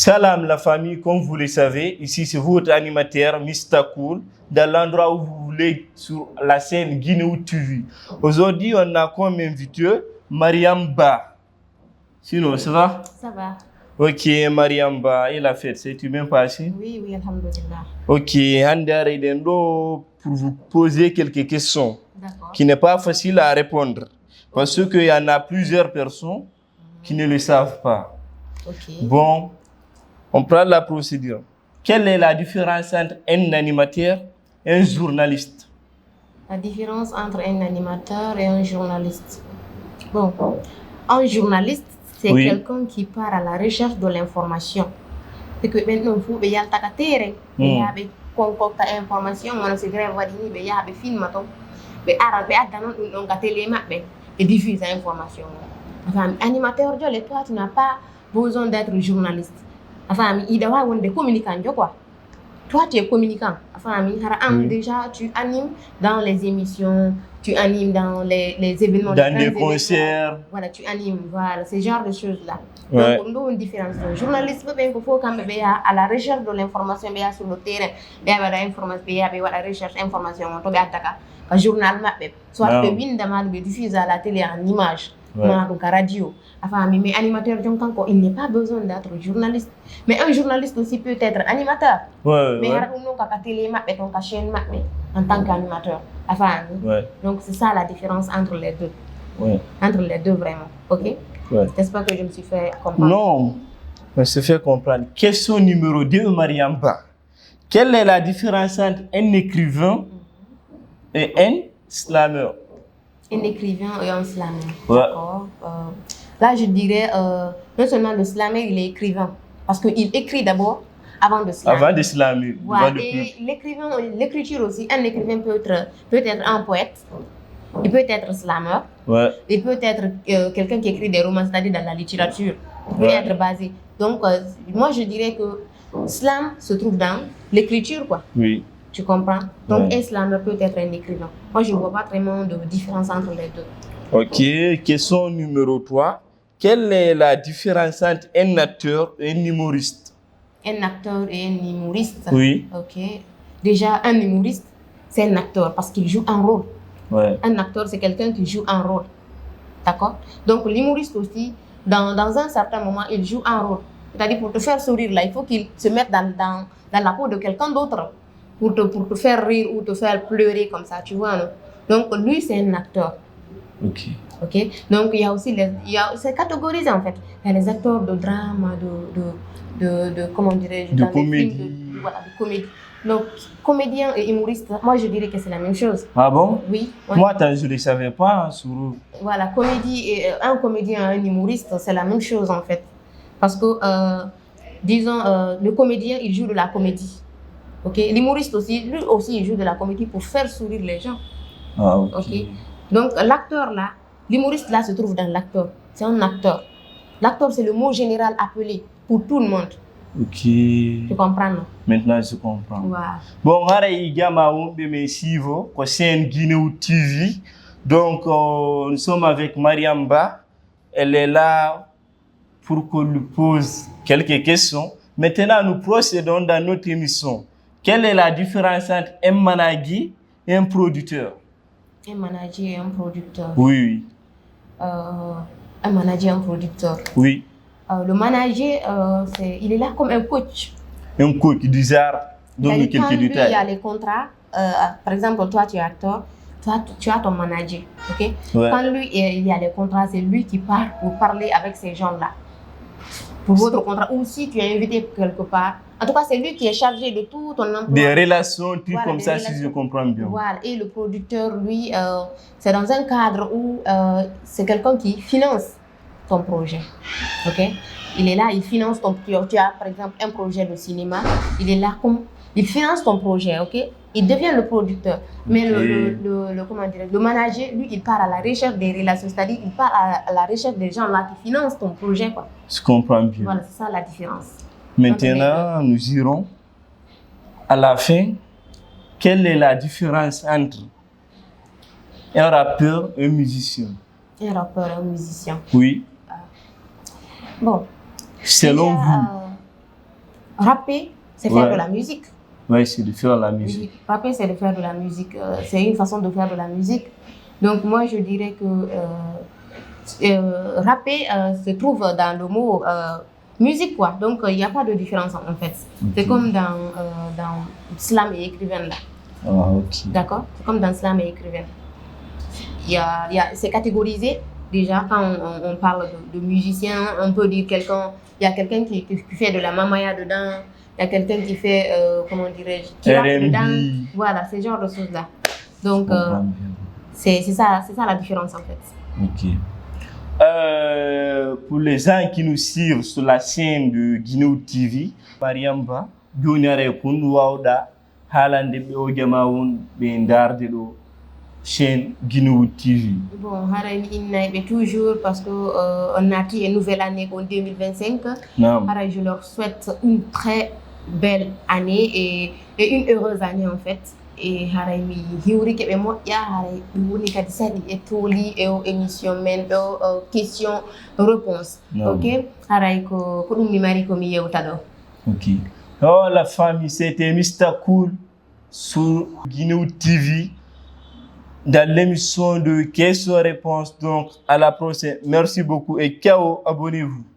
Salam la famille, comme vous le savez, ici c'est votre animateur Mistakoul, dans l'endroit où vous voulez, sur la scène Guinée TV. Aujourd'hui, on a comme invité Mariam Ba. Sinon, ça va? Ça va. Ok, Mariam Ba, et la fête, c'est bien passé? Oui, alhamdoulilah. Ok, Handare Dendo, pour vous poser quelques questions qui n'est pas facile à répondre. Parce qu'il y en a plusieurs personnes qui ne le savent pas. Ok. Bon, on prend la procédure. Quelle est la différence entre un animateur et un journaliste? La différence entre un animateur et un journaliste. Bon, un journaliste, c'est quelqu'un qui part à la recherche de l'information. C'est que maintenant, il faut que y ait des information, on se grève, il y a des films, et diffuse l'information. Enfin, animateur, toi, tu n'as pas besoin d'être journaliste. Enfin, il doit avoir des communicants, quoi. Toi, tu es communicant. Enfin, déjà, tu animes dans les émissions, tu animes dans les événements. Dans des concerts. Voilà, tu animes, voilà, ce genre de choses-là. Ouais. Donc, nous, une différence. Le journaliste, il faut quand même à la recherche de l'information, sur le terrain, il y a la recherche d'information, un journal, soit que il diffuse à la télé en image. Donc à radio. Enfin, mais animateur, il n'est pas besoin d'être journaliste. Mais un journaliste aussi peut être animateur. Mais télé, en tant qu'animateur. Enfin, donc c'est ça la différence entre les deux. Entre les deux vraiment. Ok? N'est-ce pas que je me suis fait comprendre? Non, je me suis fait comprendre. Question numéro 2, Mariam Ba. Quelle est la différence entre un écrivain et un slameur? Un écrivain et un slammer. D'accord. Là, je dirais, non seulement le slammer, il est écrivain. Parce qu'il écrit d'abord avant de slammer. Avant de slammer. Voilà. Et l'écriture aussi, un écrivain peut être un poète, il peut être slammer, il peut être quelqu'un qui écrit des romans, c'est-à-dire dans la littérature. Il peut être basé. Donc, moi, je dirais que slam se trouve dans l'écriture, quoi. Oui. Tu comprends? Donc, un slammer peut être un écrivain. Moi, je ne vois pas vraiment de différence entre les deux. Ok, question numéro 3. Quelle est la différence entre un acteur et un humoriste? Un acteur et un humoriste? Oui. Ok. Déjà, un humoriste, c'est un acteur parce qu'il joue un rôle. Un acteur, c'est quelqu'un qui joue un rôle. D'accord? Donc, l'humoriste aussi, dans un certain moment, il joue un rôle. C'est-à-dire, pour te faire sourire, là, il faut qu'il se mette dans la peau de quelqu'un d'autre. Pour te faire rire ou te faire pleurer comme ça, tu vois, non? Donc, lui, c'est un acteur. Ok. Donc, il y a aussi c'est catégorisé, en fait. Il y a les acteurs de drame, comment dirais-je? De comédie. De comédie. Donc, comédien et humoriste, moi, je dirais que c'est la même chose. Ah bon? Oui. Moi, je ne le savais pas. Voilà, un comédien et un humoriste, c'est la même chose, en fait. Parce que, disons, le comédien, il joue de la comédie. L'humoriste aussi, lui aussi, il joue de la comédie pour faire sourire les gens. Ah, ok. Donc, l'acteur là, l'humoriste là se trouve dans l'acteur. C'est un acteur. L'acteur, c'est le mot général appelé pour tout le monde. Ok. Tu comprends, non? Maintenant, je comprends. Voilà. Bon, c'est Guinée TV. Donc, nous sommes avec Mariam Ba. Elle est là pour qu'on lui pose quelques questions. Maintenant, nous procédons dans notre émission. Quelle est la différence entre un manager et un producteur? Un manager et un producteur. Oui. Un manager et un producteur. Oui. Le manager, il est là comme un coach. Un coach, bizarre. Donc, quelques détails. Il y a les contrats. Par exemple, toi, tu es acteur. Toi, tu as ton manager. Quand lui, il y a les contrats, c'est lui qui part pour parler avec ces gens-là. Pour votre contrat. Ou si tu es invité quelque part. En tout cas, c'est lui qui est chargé de tout ton emploi. Des relations, comme ça, si je comprends bien. Voilà. Et le producteur, lui, c'est dans un cadre où c'est quelqu'un qui finance ton projet. Il est là, il finance ton projet. Tu as, par exemple, un projet de cinéma. Il est là, il finance ton projet, Il devient le producteur. Mais le manager, lui, il part à la recherche des relations. C'est-à-dire, il part à la recherche des gens là qui financent ton projet, quoi. Je comprends bien. Voilà, c'est ça la différence. Maintenant, nous irons à la fin. Quelle est la différence entre un rappeur et un musicien? Un rappeur et un musicien. Oui. Bon. Selon vous. Rapper, c'est faire de la musique. Oui, c'est de faire la musique. Rapper, c'est de faire de la musique. C'est une façon de faire de la musique. Donc, moi, je dirais que rapper se trouve dans le mot musique, quoi. Donc, il n'y a pas de différence, en fait. C'est comme dans slam et écrivain, là. Ah, ok. D'accord? C'est comme dans slam et écrivain. C'est catégorisé. Déjà, quand on parle de musicien, on peut dire il y a quelqu'un qui fait de la mamaya dedans, il y a quelqu'un qui fait, comment dirais-je, qui rappe dedans. Voilà, ce genre de choses-là. Donc, c'est ça la différence, en fait. Ok. Pour les gens qui nous suivent sur la chaîne de Guineo TV, Mariamba, Gionare Kundouaouda, Halande Beogamaoun, Bendardedo, chaîne Guineo TV. Bon, Haray toujours parce qu'on a pris une nouvelle année en 2025. Haray, je leur souhaite une très belle année et une heureuse année en fait. Et Haray mi hiwri keɓe moƴƴa haray ɗum woni kadi saɗi e tooli e émission men ɗo question réponse. Ok, haray ko ɗum mi mari ko mi yewta ɗo. Ok. Oh la famille, c'était Mr Cool sur Guineo TV dans l'émission de questions-réponses. Donc à la prochaine. Merci beaucoup et ciao, abonnez-vous.